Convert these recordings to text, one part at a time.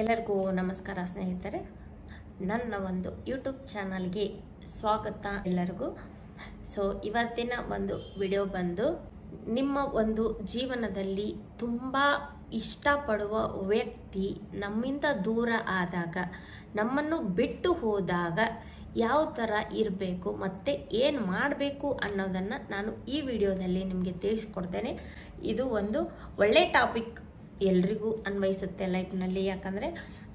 ಎಲ್ಲರಿಗೂ ನಮಸ್ಕಾರ ಸ್ನೇಹಿತರೆ. ನನ್ನ ಒಂದು ಯೂಟ್ಯೂಬ್ ಚಾನಲ್ಗೆ ಸ್ವಾಗತ ಎಲ್ಲರಿಗೂ. ಇವತ್ತಿನ ಒಂದು ವಿಡಿಯೋ ಬಂದು ನಿಮ್ಮ ಒಂದು ಜೀವನದಲ್ಲಿ ತುಂಬ ಇಷ್ಟಪಡುವ ವ್ಯಕ್ತಿ ನಮ್ಮಿಂದ ದೂರ ಆದಾಗ, ನಮ್ಮನ್ನು ಬಿಟ್ಟು ಹೋದಾಗ ಯಾವ ಥರ ಇರಬೇಕು ಮತ್ತು ಏನು ಮಾಡಬೇಕು ಅನ್ನೋದನ್ನು ನಾನು ಈ ವಿಡಿಯೋದಲ್ಲಿ ನಿಮಗೆ ತಿಳಿಸ್ಕೊಡ್ತೇನೆ. ಇದು ಒಂದು ಒಳ್ಳೆ ಟಾಪಿಕ್, ಎಲ್ರಿಗೂ ಅನ್ವಯಿಸುತ್ತೆ ಲೈಫ್ನಲ್ಲಿ. ಯಾಕಂದರೆ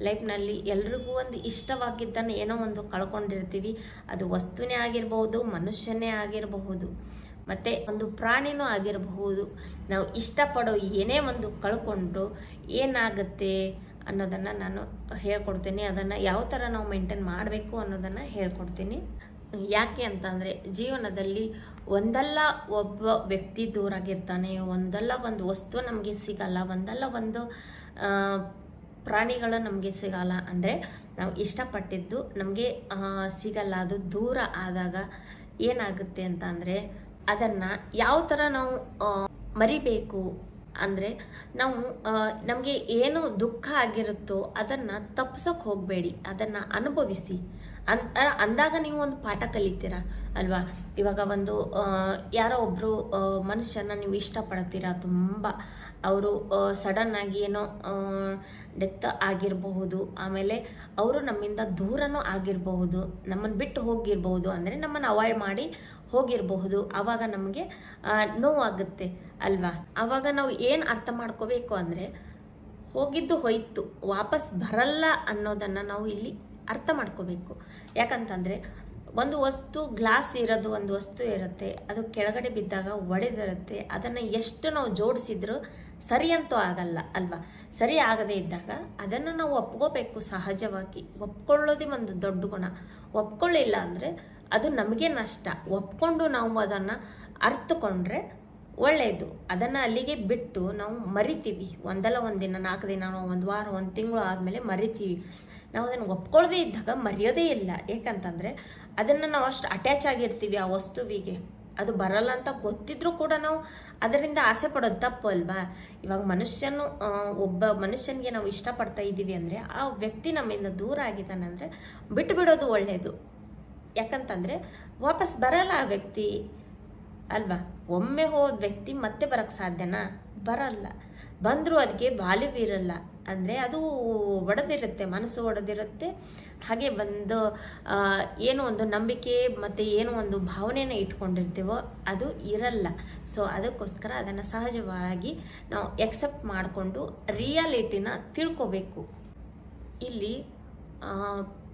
ಲೈಫ್ನಲ್ಲಿ ಎಲ್ರಿಗೂ ಒಂದು ಇಷ್ಟವಾಗಿದ್ದನ್ನು ಏನೋ ಒಂದು ಕಳ್ಕೊಂಡಿರ್ತೀವಿ. ಅದು ವಸ್ತುನೇ ಆಗಿರಬಹುದು, ಮನುಷ್ಯನೇ ಆಗಿರಬಹುದು, ಮತ್ತು ಒಂದು ಪ್ರಾಣಿನೂ ಆಗಿರಬಹುದು. ನಾವು ಇಷ್ಟಪಡೋ ಏನೇ ಒಂದು ಕಳ್ಕೊಂಡ್ರು ಏನಾಗುತ್ತೆ ಅನ್ನೋದನ್ನು ನಾನು ಹೇಳ್ಕೊಡ್ತೀನಿ. ಅದನ್ನು ಯಾವ ಥರ ನಾವು ಮೇಂಟೈನ್ ಮಾಡಬೇಕು ಅನ್ನೋದನ್ನು ಹೇಳ್ಕೊಡ್ತೀನಿ. ಯಾಕೆ ಅಂತಂದರೆ ಜೀವನದಲ್ಲಿ ಒಂದಲ್ಲ ಒಬ್ಬ ವ್ಯಕ್ತಿ ದೂರಾಗಿರ್ತಾನೆ, ಒಂದಲ್ಲ ಒಂದು ವಸ್ತು ನಮಗೆ ಸಿಗಲ್ಲ, ಒಂದಲ್ಲ ಒಂದು ಪ್ರಾಣಿಗಳು ನಮಗೆ ಸಿಗಲ್ಲ. ಅಂದರೆ ನಾವು ಇಷ್ಟಪಟ್ಟಿದ್ದು ನಮಗೆ ಸಿಗಲ್ಲ. ಅದು ದೂರ ಆದಾಗ ಏನಾಗುತ್ತೆ ಅಂತ ಅಂದರೆ ಅದನ್ನು ಯಾವ ಥರ ನಾವು ಮರಿಬೇಕು ಅಂದರೆ ನಾವು ನಮಗೆ ಏನು ದುಃಖ ಆಗಿರುತ್ತೋ ಅದನ್ನು ತಪ್ಸೋಕೆ ಹೋಗಬೇಡಿ, ಅದನ್ನು ಅನುಭವಿಸಿ. ಅಂದಾಗ ನೀವು ಒಂದು ಪಾಠ ಕಲಿತೀರ ಅಲ್ವಾ. ಇವಾಗ ಒಂದು ಯಾರೋ ಒಬ್ಬರು ಮನುಷ್ಯನ ನೀವು ಇಷ್ಟಪಡ್ತೀರಾ ತುಂಬ, ಅವರು ಸಡನ್ನಾಗಿ ಏನೋ ಡೆತ್ ಆಗಿರಬಹುದು, ಆಮೇಲೆ ಅವರು ನಮ್ಮಿಂದ ದೂರನೂ ಆಗಿರಬಹುದು, ನಮ್ಮನ್ನು ಬಿಟ್ಟು ಹೋಗಿರಬಹುದು, ಅಂದರೆ ನಮ್ಮನ್ನು ಅವಾಯ್ಡ್ ಮಾಡಿ ಹೋಗಿರಬಹುದು. ಆವಾಗ ನಮಗೆ ನೋವಾಗುತ್ತೆ ಅಲ್ವಾ. ಆವಾಗ ನಾವು ಏನು ಅರ್ಥ ಮಾಡ್ಕೋಬೇಕು ಅಂದರೆ ಹೋಗಿದ್ದು ಹೋಯ್ತು, ವಾಪಸ್ ಬರಲ್ಲ ಅನ್ನೋದನ್ನು ನಾವು ಇಲ್ಲಿ ಅರ್ಥ ಮಾಡ್ಕೋಬೇಕು. ಯಾಕಂತಂದರೆ ಒಂದು ವಸ್ತು, ಗ್ಲಾಸ್ ಇರೋದು ಒಂದು ವಸ್ತು ಇರುತ್ತೆ, ಅದು ಕೆಳಗಡೆ ಬಿದ್ದಾಗ ಒಡೆದಿರುತ್ತೆ. ಅದನ್ನು ಎಷ್ಟು ನಾವು ಜೋಡಿಸಿದ್ರೂ ಸರಿ ಅಂತೂ ಆಗಲ್ಲ ಅಲ್ವಾ. ಸರಿ ಆಗದೇ ಇದ್ದಾಗ ಅದನ್ನು ನಾವು ಒಪ್ಕೋಬೇಕು. ಸಹಜವಾಗಿ ಒಪ್ಕೊಳ್ಳೋದೇ ಒಂದು ದೊಡ್ಡ ಗುಣ. ಒಪ್ಕೊಳ್ಳಿಲ್ಲ ಅಂದರೆ ಅದು ನಮಗೆ ನಷ್ಟ. ಒಪ್ಕೊಂಡು ನಾವು ಅದನ್ನು ಅರ್ಥಕೊಂಡ್ರೆ ಒಳ್ಳೆಯದು. ಅದನ್ನು ಅಲ್ಲಿಗೆ ಬಿಟ್ಟು ನಾವು ಮರಿತೀವಿ. ಒಂದಲ್ಲ ಒಂದು ದಿನ, 4 ದಿನ, 1 ವಾರ, 1 ತಿಂಗಳು ಆದಮೇಲೆ ಮರಿತೀವಿ. ನಾವು ಅದನ್ನು ಒಪ್ಕೊಳ್ಳದೇ ಇದ್ದಾಗ ಮರೆಯೋದೇ ಇಲ್ಲ. ಏಕಂತಂದರೆ ಅದನ್ನು ನಾವು ಅಷ್ಟು ಅಟ್ಯಾಚ್ ಆಗಿರ್ತೀವಿ ಆ ವಸ್ತುವಿಗೆ. ಅದು ಬರಲ್ಲ ಅಂತ ಗೊತ್ತಿದ್ರೂ ಕೂಡ ನಾವು ಅದರಿಂದ ಆಸೆ ಪಡೋದು ತಪ್ಪು ಅಲ್ವಾ. ಇವಾಗ ಒಬ್ಬ ಮನುಷ್ಯನಿಗೆ ನಾವು ಇಷ್ಟಪಡ್ತಾ ಇದ್ದೀವಿ ಅಂದರೆ ಆ ವ್ಯಕ್ತಿ ನಮ್ಮಿಂದ ದೂರ ಆಗಿದ್ದಾನೆ ಅಂದರೆ ಬಿಟ್ಟು ಬಿಡೋದು ಒಳ್ಳೆಯದು. ಯಾಕಂತಂದರೆ ವಾಪಸ್ ಬರಲ್ಲ ಆ ವ್ಯಕ್ತಿ ಅಲ್ವಾ. ಒಮ್ಮೆ ಹೋದ ವ್ಯಕ್ತಿ ಮತ್ತೆ ಬರೋಕ್ಕೆ ಸಾಧ್ಯನಾ? ಬರಲ್ಲ. ಬಂದರೂ ಅದಕ್ಕೆ ವ್ಯಾಲ್ಯೂ ಇರಲ್ಲ. ಅಂದರೆ ಅದು ಒಡೆದಿರುತ್ತೆ, ಮನಸ್ಸು ಒಡೆದಿರುತ್ತೆ. ಹಾಗೆ ಏನೋ ಒಂದು ನಂಬಿಕೆ ಮತ್ತು ಏನೋ ಒಂದು ಭಾವನೆಯನ್ನು ಇಟ್ಕೊಂಡಿರ್ತೀವೋ ಅದು ಇರಲ್ಲ. ಅದಕ್ಕೋಸ್ಕರ ಅದನ್ನು ಸಹಜವಾಗಿ ನಾವು ಎಕ್ಸೆಪ್ಟ್ ಮಾಡಿಕೊಂಡು ರಿಯಾಲಿಟಿನ ತಿಳ್ಕೋಬೇಕು. ಇಲ್ಲಿ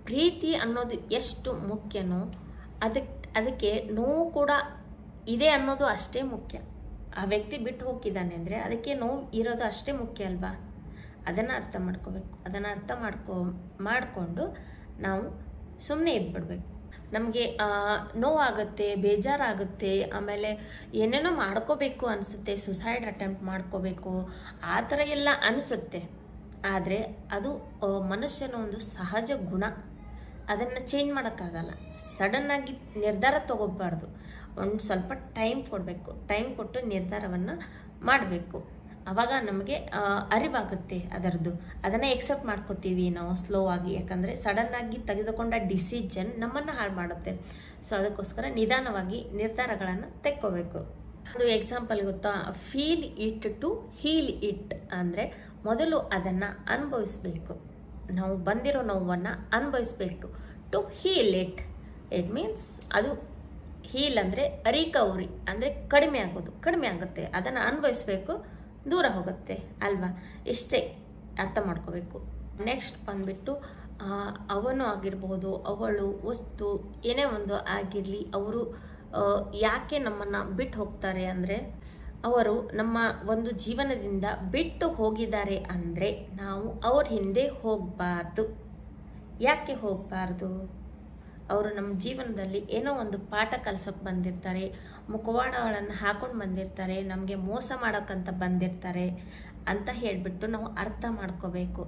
ಪ್ರೀತಿ ಅನ್ನೋದು ಎಷ್ಟು ಮುಖ್ಯನೋ ಅದಕ್ಕೆ ನೋವು ಕೂಡ ಇದೆ ಅನ್ನೋದು ಅಷ್ಟೇ ಮುಖ್ಯ. ಆ ವ್ಯಕ್ತಿ ಬಿಟ್ಟು ಹೋಗಿದ್ದಾನೆ ಅಂದರೆ ಅದಕ್ಕೆ ನೋವು ಇರೋದು ಅಷ್ಟೇ ಮುಖ್ಯ ಅಲ್ವಾ. ಅದನ್ನು ಅರ್ಥ ಮಾಡ್ಕೋಬೇಕು. ಅದನ್ನು ಅರ್ಥ ಮಾಡಿಕೊಂಡು ನಾವು ಸುಮ್ಮನೆ ಇದ್ಬಿಡ್ಬೇಕು. ನಮಗೆ ನೋವಾಗುತ್ತೆ, ಬೇಜಾರಾಗುತ್ತೆ, ಆಮೇಲೆ ಏನೇನೋ ಮಾಡ್ಕೋಬೇಕು ಅನಿಸುತ್ತೆ, ಸುಸೈಡ್ ಅಟೆಂಪ್ಟ್ ಮಾಡ್ಕೋಬೇಕು, ಆ ಥರ ಎಲ್ಲ ಅನಿಸುತ್ತೆ. ಆದರೆ ಅದು ಮನುಷ್ಯನ ಒಂದು ಸಹಜ ಗುಣ. ಅದನ್ನು ಚೇಂಜ್ ಮಾಡೋಕ್ಕಾಗಲ್ಲ. ಸಡನ್ನಾಗಿ ನಿರ್ಧಾರ ತಗೋಬಾರ್ದು. ಒಂದು ಸ್ವಲ್ಪ ಟೈಮ್ ಕೊಡಬೇಕು. ಟೈಮ್ ಕೊಟ್ಟು ನಿರ್ಧಾರವನ್ನು ಮಾಡಬೇಕು. ಆವಾಗ ನಮಗೆ ಅರಿವಾಗುತ್ತೆ ಅದರದ್ದು. ಅದನ್ನು ಎಕ್ಸೆಪ್ಟ್ ಮಾಡ್ಕೋತೀವಿ ನಾವು ಸ್ಲೋ ಆಗಿ. ಯಾಕಂದರೆ ಸಡನ್ನಾಗಿ ತೆಗೆದುಕೊಂಡ ಡಿಸಿಷನ್ ನಮ್ಮನ್ನು ಹಾಳು ಮಾಡುತ್ತೆ. ಅದಕ್ಕೋಸ್ಕರ ನಿಧಾನವಾಗಿ ನಿರ್ಧಾರಗಳನ್ನು ತೆಕ್ಕೋಬೇಕು. ಒಂದು ಎಕ್ಸಾಂಪಲ್ ಗೊತ್ತಾ, feel it to heal it ಅಂದರೆ ಮೊದಲು ಅದನ್ನು ಅನುಭವಿಸ್ಬೇಕು. ನಾವು ಬಂದಿರೋ ನೋವನ್ನು ಅನುಭವಿಸ್ಬೇಕು. ಟು ಹೀಲ್ ಇಟ್ ಮೀನ್ಸ್ ಅದು ಹೀಲ್ ಅಂದರೆ ರಿಕವರಿ, ಅಂದರೆ ಕಡಿಮೆ ಆಗುತ್ತೆ. ಅದನ್ನು ಅನುಭವಿಸ್ಬೇಕು, ದೂರ ಹೋಗುತ್ತೆ ಅಲ್ವಾ. ಇಷ್ಟೇ ಅರ್ಥ ಮಾಡ್ಕೋಬೇಕು. ನೆಕ್ಸ್ಟ್ ಬಂದುಬಿಟ್ಟು ಅವನು ಆಗಿರ್ಬೋದು, ಅವಳು, ವಸ್ತು ಏನೇ ಒಂದು ಆಗಿರಲಿ, ಅವರು ಯಾಕೆ ನಮ್ಮನ್ನು ಬಿಟ್ಟು ಹೋಗ್ತಾರೆ ಅಂದರೆ ಅವರು ನಮ್ಮ ಒಂದು ಜೀವನದಿಂದ ಬಿಟ್ಟು ಹೋಗಿದ್ದಾರೆ ಅಂದರೆ ನಾವು ಅವ್ರ ಹಿಂದೆ ಹೋಗಬಾರ್ದು. ಯಾಕೆ ಹೋಗಬಾರ್ದು? ಅವರು ನಮ್ಮ ಜೀವನದಲ್ಲಿ ಏನೋ ಒಂದು ಪಾಠ ಕಲಿಸೋಕೆ ಬಂದಿರ್ತಾರೆ, ಮುಖವಾಡಗಳನ್ನು ಹಾಕೊಂಡು ಬಂದಿರ್ತಾರೆ, ನಮಗೆ ಮೋಸ ಮಾಡೋಕ್ಕಂತ ಬಂದಿರ್ತಾರೆ ಅಂತ ಹೇಳಿಬಿಟ್ಟು ನಾವು ಅರ್ಥ ಮಾಡ್ಕೋಬೇಕು.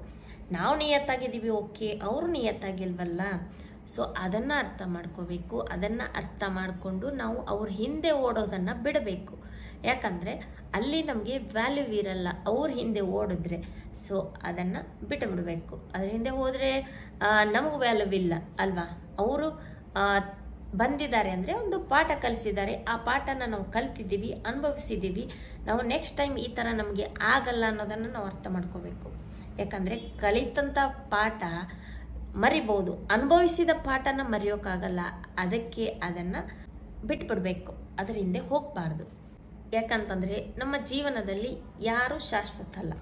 ನಾವು ನಿಯತ್ತಾಗಿದ್ದೀವಿ, ಓಕೆ, ಅವರು ನಿಯತ್ತಾಗಿಲ್ವಲ್ಲ. ಅದನ್ನು ಅರ್ಥ ಮಾಡ್ಕೋಬೇಕು. ಅದನ್ನು ಅರ್ಥ ಮಾಡಿಕೊಂಡು ನಾವು ಅವ್ರ ಹಿಂದೆ ಓಡೋದನ್ನು ಬಿಡಬೇಕು. ಯಾಕಂದರೆ ಅಲ್ಲಿ ನಮಗೆ ವ್ಯಾಲ್ಯೂ ಇರಲ್ಲ ಅವ್ರ ಹಿಂದೆ ಓಡಿದ್ರೆ. ಸೊ ಅದನ್ನು ಬಿಟ್ಟು ಬಿಡಬೇಕು. ಅದ್ರ ಹಿಂದೆ ಹೋದರೆ ನಮಗೆ ವ್ಯಾಲ್ಯೂ ಇಲ್ಲ ಅಲ್ವಾ. ಅವರು ಬಂದಿದ್ದಾರೆ ಅಂದರೆ ಒಂದು ಪಾಠ ಕಲಿಸಿದ್ದಾರೆ, ಆ ಪಾಠನ ನಾವು ಕಲ್ತಿದ್ದೀವಿ, ಅನುಭವಿಸಿದ್ದೀವಿ. ನಾವು ನೆಕ್ಸ್ಟ್ ಟೈಮ್ ಈ ಥರ ನಮಗೆ ಆಗಲ್ಲ ಅನ್ನೋದನ್ನು ನಾವು ಅರ್ಥ ಮಾಡ್ಕೋಬೇಕು. ಯಾಕಂದರೆ ಕಲಿತಂಥ ಪಾಠ ಮರಿಬೋದು, ಅನುಭವಿಸಿದ ಪಾಠನ ಮರೆಯೋಕ್ಕಾಗಲ್ಲ. ಅದಕ್ಕೆ ಅದನ್ನು ಬಿಟ್ಬಿಡ್ಬೇಕು, ಅದರ ಹಿಂದೆ ಹೋಗಬಾರ್ದು. ಯಾಕಂತಂದರೆ ನಮ್ಮ ಜೀವನದಲ್ಲಿ ಯಾರೂ ಶಾಶ್ವತ ಅಲ್ಲ,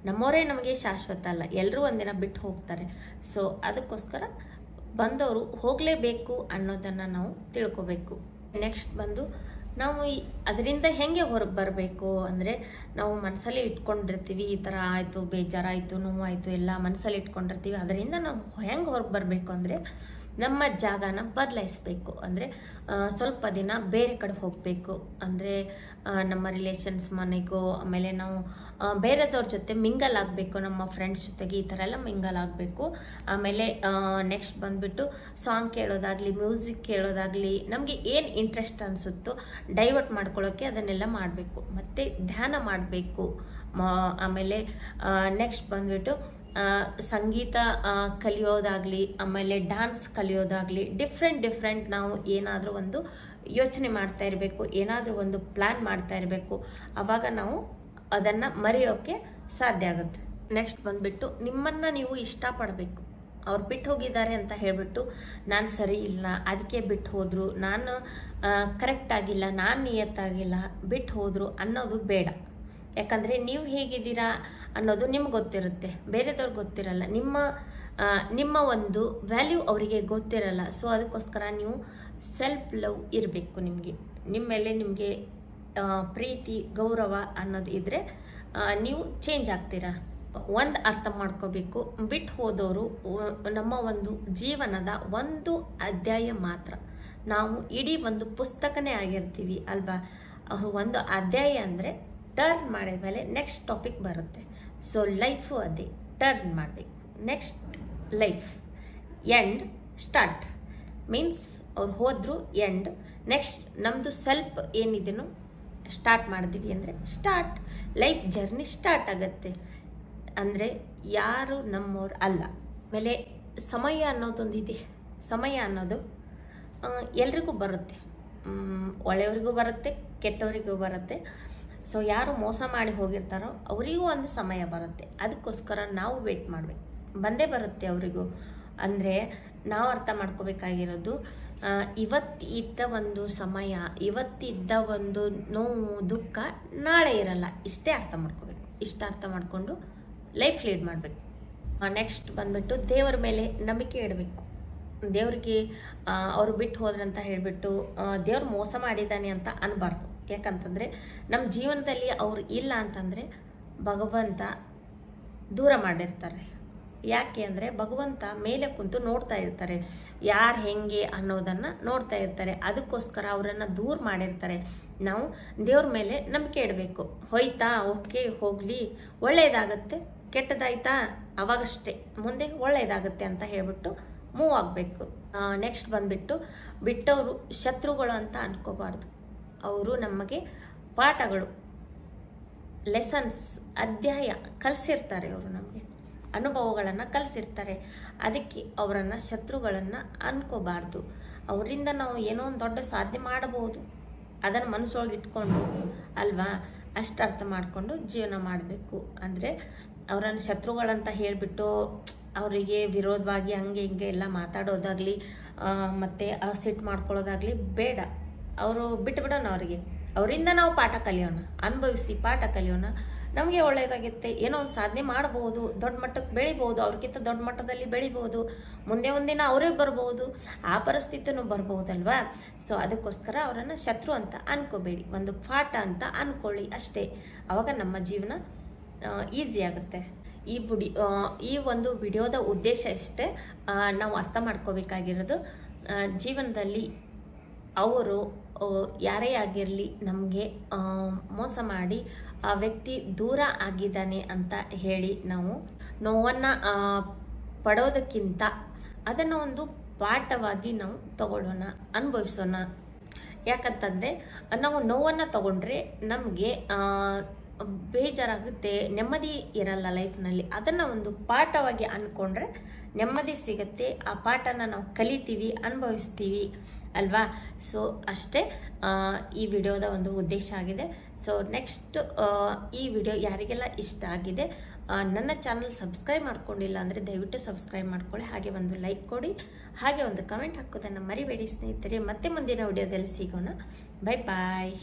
ನಮ್ಮವರೇ ನಮಗೆ ಶಾಶ್ವತ ಅಲ್ಲ, ಎಲ್ಲರೂ ಒಂದಿನ ಬಿಟ್ಟು ಹೋಗ್ತಾರೆ. ಸೊ ಅದಕ್ಕೋಸ್ಕರ ಬಂದವರು ಹೋಗಲೇಬೇಕು ಅನ್ನೋದನ್ನು ನಾವು ತಿಳ್ಕೊಬೇಕು. ನೆಕ್ಸ್ಟ್ ಬಂದು ನಾವು ಅದರಿಂದ ಹೆಂಗೆ ಹೊರಗೆ ಬರಬೇಕು ಅಂದರೆ, ನಾವು ಮನಸ್ಸಲ್ಲಿ ಇಟ್ಕೊಂಡಿರ್ತೀವಿ ಈ ಥರ ಆಯಿತು, ಬೇಜಾರಾಯಿತು, ನೋವಾಯಿತು ಎಲ್ಲ ಮನಸ್ಸಲ್ಲಿ ಇಟ್ಕೊಂಡಿರ್ತೀವಿ. ಅದರಿಂದ ನಾವು ಹೆಂಗೆ ಹೊರಗೆ ಬರಬೇಕು ಅಂದರೆ ನಮ್ಮ ಜಾಗನ ಬದಲಾಯಿಸಬೇಕು. ಅಂದರೆ ಸ್ವಲ್ಪ ದಿನ ಬೇರೆ ಕಡೆ ಹೋಗಬೇಕು. ಅಂದರೆ ನಮ್ಮ ರಿಲೇಷನ್ಸ್ ಮನೆಗೋ, ಆಮೇಲೆ ನಾವು ಬೇರೆದವ್ರ ಜೊತೆ ಮಿಂಗಲ್ ಆಗಬೇಕು, ನಮ್ಮ ಫ್ರೆಂಡ್ಸ್ ಜೊತೆಗೆ ಈ ಥರ ಎಲ್ಲ ಮಿಂಗಲ್ ಆಗಬೇಕು. ಆಮೇಲೆ ನೆಕ್ಸ್ಟ್ ಬಂದುಬಿಟ್ಟು ಸಾಂಗ್ ಕೇಳೋದಾಗಲಿ, ಮ್ಯೂಸಿಕ್ ಕೇಳೋದಾಗಲಿ, ನಮಗೆ ಏನು ಇಂಟ್ರೆಸ್ಟ್ ಅನಿಸುತ್ತೋ ಡೈವರ್ಟ್ ಮಾಡ್ಕೊಳ್ಳೋಕ್ಕೆ ಅದನ್ನೆಲ್ಲ ಮಾಡಬೇಕು. ಮತ್ತು ಧ್ಯಾನ ಮಾಡಬೇಕು. ಆಮೇಲೆ ನೆಕ್ಸ್ಟ್ ಬಂದುಬಿಟ್ಟು ಸಂಗೀತ ಕಲಿಯೋದಾಗಲಿ, ಆಮೇಲೆ ಡ್ಯಾನ್ಸ್ ಕಲಿಯೋದಾಗಲಿ, ಡಿಫ್ರೆಂಟ್ ನಾವು ಏನಾದರೂ ಒಂದು ಯೋಚನೆ ಮಾಡ್ತಾ ಇರಬೇಕು, ಏನಾದರೂ ಒಂದು ಪ್ಲ್ಯಾನ್ ಮಾಡ್ತಾ ಇರಬೇಕು. ಆವಾಗ ನಾವು ಅದನ್ನು ಮರೆಯೋಕ್ಕೆ ಸಾಧ್ಯ ಆಗುತ್ತೆ. ನೆಕ್ಸ್ಟ್ ಬಂದುಬಿಟ್ಟು ನಿಮ್ಮನ್ನು ನೀವು ಇಷ್ಟಪಡಬೇಕು. ಅವ್ರು ಬಿಟ್ಟು ಹೋಗಿದ್ದಾರೆ ಅಂತ ಹೇಳಿಬಿಟ್ಟು ನಾನು ಸರಿ ಇಲ್ಲ, ಅದಕ್ಕೆ ಬಿಟ್ಟು ಹೋದರು, ನಾನು ಕರೆಕ್ಟಾಗಿಲ್ಲ, ನಾನು ನಿಯತ್ತಾಗಿಲ್ಲ, ಬಿಟ್ಟು ಹೋದರು ಅನ್ನೋದು ಬೇಡ. ಯಾಕಂದರೆ ನೀವು ಹೇಗಿದ್ದೀರಾ ಅನ್ನೋದು ನಿಮ್ಗೆ ಗೊತ್ತಿರುತ್ತೆ, ಬೇರೆದವ್ರಿಗೆ ಗೊತ್ತಿರಲ್ಲ. ನಿಮ್ಮ ಒಂದು ವ್ಯಾಲ್ಯೂ ಅವರಿಗೆ ಗೊತ್ತಿರಲ್ಲ. ಸೊ ಅದಕ್ಕೋಸ್ಕರ ನೀವು ಸೆಲ್ಫ್ ಲವ್ ಇರಬೇಕು. ನಿಮ್ಮ ಮೇಲೆ ನಿಮಗೆ ಪ್ರೀತಿ, ಗೌರವ ಅನ್ನೋದು ಇದ್ದರೆ ನೀವು ಚೇಂಜ್ ಆಗ್ತೀರಾ. ಒಂದು ಅರ್ಥ ಮಾಡ್ಕೋಬೇಕು, ಬಿಟ್ಟು ಹೋದವರು ನಮ್ಮ ಒಂದು ಜೀವನದ ಒಂದು ಅಧ್ಯಾಯ ಮಾತ್ರ. ನಾವು ಇಡೀ ಒಂದು ಪುಸ್ತಕನೇ ಆಗಿರ್ತೀವಿ ಅಲ್ವಾ. ಅವರು ಒಂದು ಅಧ್ಯಾಯ ಅಂದರೆ ಟರ್ನ್ ಮಾಡಿದ ಮೇಲೆ ನೆಕ್ಸ್ಟ್ ಟಾಪಿಕ್ ಬರುತ್ತೆ. ಸೊ ಲೈಫು ಅದೇ, ಟರ್ನ್ ಮಾಡಬೇಕು. Next life end start means ಅವ್ರು ಹೋದ್ರು ಎಂಡ್. ನೆಕ್ಸ್ಟ್ ನಮ್ಮದು ಸೆಲ್ಫ್ ಏನಿದೆನೋ ಸ್ಟಾರ್ಟ್ ಮಾಡಿದ್ವಿ ಅಂದರೆ ಸ್ಟಾರ್ಟ್, ಲೈಫ್ ಜರ್ನಿ ಸ್ಟಾರ್ಟ್ ಆಗುತ್ತೆ. ಅಂದರೆ ಯಾರು ನಮ್ಮವ್ರು ಅಲ್ಲ. ಆಮೇಲೆ ಸಮಯ ಅನ್ನೋದೊಂದಿದೆ. ಸಮಯ ಅನ್ನೋದು ಎಲ್ರಿಗೂ ಬರುತ್ತೆ, ಒಳ್ಳೆಯವರಿಗೂ ಬರುತ್ತೆ, ಕೆಟ್ಟವರಿಗೂ ಬರುತ್ತೆ. ಸೊ ಯಾರು ಮೋಸ ಮಾಡಿ ಹೋಗಿರ್ತಾರೋ ಅವರಿಗೂ ಒಂದು ಸಮಯ ಬರುತ್ತೆ. ಅದಕ್ಕೋಸ್ಕರ ನಾವು ವೇಟ್ ಮಾಡಬೇಕು, ಬಂದೇ ಬರುತ್ತೆ ಅವರಿಗೂ. ಅಂದರೆ ನಾವು ಅರ್ಥ ಮಾಡ್ಕೋಬೇಕಾಗಿರೋದು, ಇವತ್ತಿದ್ದ ಒಂದು ಸಮಯ, ಇವತ್ತಿದ್ದ ಒಂದು ನೋವು, ದುಃಖ ನಾಳೆ ಇರಲ್ಲ. ಇಷ್ಟೇ ಅರ್ಥ ಮಾಡ್ಕೋಬೇಕು. ಇಷ್ಟ ಅರ್ಥ ಮಾಡಿಕೊಂಡು ಲೈಫ್ ಲೀಡ್ ಮಾಡಬೇಕು. ನೆಕ್ಸ್ಟ್ ಬಂದುಬಿಟ್ಟು ದೇವರ ಮೇಲೆ ನಂಬಿಕೆ ಇಡಬೇಕು. ದೇವರಿಗೆ ಅವರು ಬಿಟ್ಟು ಹೋದ್ರಂತ ಹೇಳಿಬಿಟ್ಟು ದೇವ್ರು ಮೋಸ ಮಾಡಿದ್ದಾನೆ ಅಂತ ಅನ್ನಬಾರ್ದು. ಯಾಕಂತಂದರೆ ನಮ್ಮ ಜೀವನದಲ್ಲಿ ಅವ್ರು ಇಲ್ಲ ಅಂತಂದರೆ ಭಗವಂತ ದೂರ ಮಾಡಿರ್ತಾರೆ. ಯಾಕೆ ಅಂದರೆ ಭಗವಂತ ಮೇಲೆ ಕುಂತು ನೋಡ್ತಾ ಇರ್ತಾರೆ, ಯಾರು ಹೆಂಗೆ ಅನ್ನೋದನ್ನು ನೋಡ್ತಾ ಇರ್ತಾರೆ. ಅದಕ್ಕೋಸ್ಕರ ಅವರನ್ನು ದೂರ ಮಾಡಿರ್ತಾರೆ. ನಾವು ದೇವ್ರ ಮೇಲೆ ನಂಬಿಕೆ ಇಡಬೇಕು. ಹೋಯ್ತಾ, ಓಕೆ, ಹೋಗಲಿ, ಒಳ್ಳೆಯದಾಗತ್ತೆ. ಕೆಟ್ಟದಾಯ್ತಾ, ಅವಾಗಷ್ಟೇ, ಮುಂದೆ ಒಳ್ಳೆಯದಾಗುತ್ತೆ ಅಂತ ಹೇಳ್ಬಿಟ್ಟು ಮೂವ್ ಆಗಬೇಕು. ನೆಕ್ಸ್ಟ್ ಬಂದುಬಿಟ್ಟು ಬಿಟ್ಟವರು ಶತ್ರುಗಳು ಅಂತ ಅನ್ಕೋಬಾರ್ದು. ಅವರು ನಮಗೆ ಪಾಠಗಳು, ಲೆಸನ್ಸ್, ಅಧ್ಯಾಯ ಕಲಿಸಿರ್ತಾರೆ. ಅವರು ನಮಗೆ ಅನುಭವಗಳನ್ನು ಕಲಿಸಿರ್ತಾರೆ. ಅದಕ್ಕೆ ಅವರನ್ನು ಶತ್ರುಗಳನ್ನು ಅನ್ಕೋಬಾರ್ದು. ಅವರಿಂದ ನಾವು ಏನೋ ಒಂದು ದೊಡ್ಡ ಸಾಧನೆ ಮಾಡಬಹುದು, ಅದನ್ನು ಮನಸ್ಸೊಳಗೆ ಇಟ್ಕೊಂಡು ಅಲ್ವಾ, ಅಷ್ಟು ಅರ್ಥ ಮಾಡಿಕೊಂಡು ಜೀವನ ಮಾಡಬೇಕು. ಅಂದರೆ ಅವರನ್ನು ಶತ್ರುಗಳಂತ ಹೇಳಿಬಿಟ್ಟು ಅವರಿಗೆ ವಿರೋಧವಾಗಿ ಹಂಗೆ ಹಿಂಗೆ ಎಲ್ಲ ಮಾತಾಡೋದಾಗಲಿ ಮತ್ತು ಸಿಟ್ಟು ಮಾಡ್ಕೊಳ್ಳೋದಾಗಲಿ ಬೇಡ. ಅವರು ಬಿಟ್ಟುಬಿಡೋಣ. ಅವರಿಂದ ನಾವು ಪಾಠ ಕಲಿಯೋಣ, ಅನುಭವಿಸಿ ಪಾಠ ಕಲಿಯೋಣ. ನಮಗೆ ಒಳ್ಳೆಯದಾಗುತ್ತೆ, ಏನೋ ಒಂದು ಸಾಧನೆ ಮಾಡ್ಬೋದು, ದೊಡ್ಡ ಮಟ್ಟಕ್ಕೆ ಬೆಳಿಬೋದು, ಅವ್ರಿಗಿಂತ ದೊಡ್ಡ ಮಟ್ಟದಲ್ಲಿ ಬೆಳಿಬೋದು, ಮುಂದೆ ಒಂದಿನ ಅವರೇ ಬರ್ಬೋದು, ಆ ಪರಿಸ್ಥಿತಿನೂ ಬರ್ಬೋದಲ್ವಾ. ಸೊ ಅದಕ್ಕೋಸ್ಕರ ಅವರನ್ನು ಶತ್ರು ಅಂತ ಅನ್ಕೋಬೇಡಿ, ಒಂದು ಪಾಠ ಅಂತ ಅಂದ್ಕೊಳ್ಳಿ ಅಷ್ಟೇ. ಆವಾಗ ನಮ್ಮ ಜೀವನ ಈಸಿ ಆಗುತ್ತೆ. ಈ ಒಂದು ವಿಡಿಯೋದ ಉದ್ದೇಶ ಇಷ್ಟೇ. ನಾವು ಅರ್ಥ ಮಾಡ್ಕೋಬೇಕಾಗಿರೋದು, ಜೀವನದಲ್ಲಿ ಅವರು ಯಾರೇ ಆಗಿರಲಿ ನಮಗೆ ಮೋಸ ಮಾಡಿ ಆ ವ್ಯಕ್ತಿ ದೂರ ಆಗಿದ್ದಾನೆ ಅಂತ ಹೇಳಿ ನಾವು ನೋವನ್ನು ಪಡೋದಕ್ಕಿಂತ ಅದನ್ನು ಒಂದು ಪಾಠವಾಗಿ ನಾವು ತಗೊಳ್ಳೋಣ, ಅನುಭವಿಸೋಣ. ಯಾಕಂತಂದರೆ ನಾವು ನೋವನ್ನು ತಗೊಂಡ್ರೆ ನಮಗೆ ಬೇಜಾರಾಗುತ್ತೆ, ನೆಮ್ಮದಿ ಇರಲ್ಲ ಲೈಫ್ನಲ್ಲಿ. ಅದನ್ನು ಒಂದು ಪಾಠವಾಗಿ ಅಂದ್ಕೊಂಡ್ರೆ ನೆಮ್ಮದಿ ಸಿಗುತ್ತೆ. ಆ ಪಾಠನ ನಾವು ಕಲಿತೀವಿ, ಅನುಭವಿಸ್ತೀವಿ ಅಲ್ವಾ. ಸೊ ಅಷ್ಟೇ ಈ ವಿಡಿಯೋದ ಒಂದು ಉದ್ದೇಶ ಆಗಿದೆ. ಸೊ ನೆಕ್ಸ್ಟ್ ಈ ವಿಡಿಯೋ ಯಾರಿಗೆಲ್ಲ ಇಷ್ಟ ಆಗಿದೆ, ನನ್ನ ಚಾನಲ್ ಸಬ್ಸ್ಕ್ರೈಬ್ ಮಾಡ್ಕೊಂಡಿಲ್ಲ ಅಂದರೆ ದಯವಿಟ್ಟು ಸಬ್ಸ್ಕ್ರೈಬ್ ಮಾಡ್ಕೊಳ್ಳಿ, ಹಾಗೆ ಒಂದು ಲೈಕ್ ಕೊಡಿ, ಹಾಗೆ ಒಂದು ಕಮೆಂಟ್ ಹಾಕೋದನ್ನು ಮರಿಬೇಡಿ ಸ್ನೇಹಿತರೆ. ಮತ್ತೆ ಮುಂದಿನ ವಿಡಿಯೋದಲ್ಲಿ ಸಿಗೋಣ. ಬೈ ಬಾಯ್.